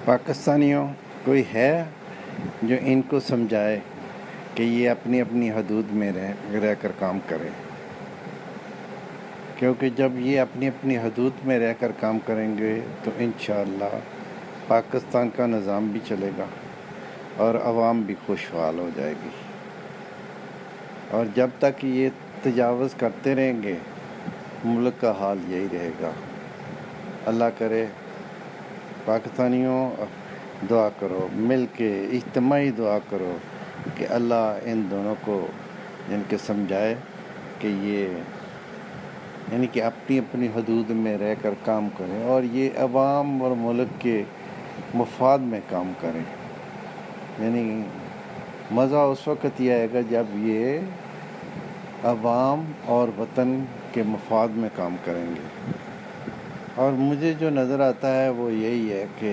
پاکستانیوں کوئی ہے جو ان کو سمجھائے کہ یہ اپنی اپنی حدود میں رہ کر کام کریں، کیونکہ جب یہ اپنی اپنی حدود میں رہ کر کام کریں گے تو انشاءاللہ پاکستان کا نظام بھی چلے گا اور عوام بھی خوشحال ہو جائے گی۔ اور جب تک یہ تجاوز کرتے رہیں گے ملک کا حال یہی رہے گا۔ اللہ کرے پاکستانیوں دعا کرو، مل کے اجتماعی دعا کرو کہ اللہ ان دونوں کو ان کے سمجھائے کہ یہ یعنی کہ اپنی اپنی حدود میں رہ کر کام کریں اور یہ عوام اور ملک کے مفاد میں کام کریں۔ یعنی مزہ اس وقت یہ آئے گا جب یہ عوام اور وطن کے مفاد میں کام کریں گے۔ اور مجھے جو نظر آتا ہے وہ یہی ہے کہ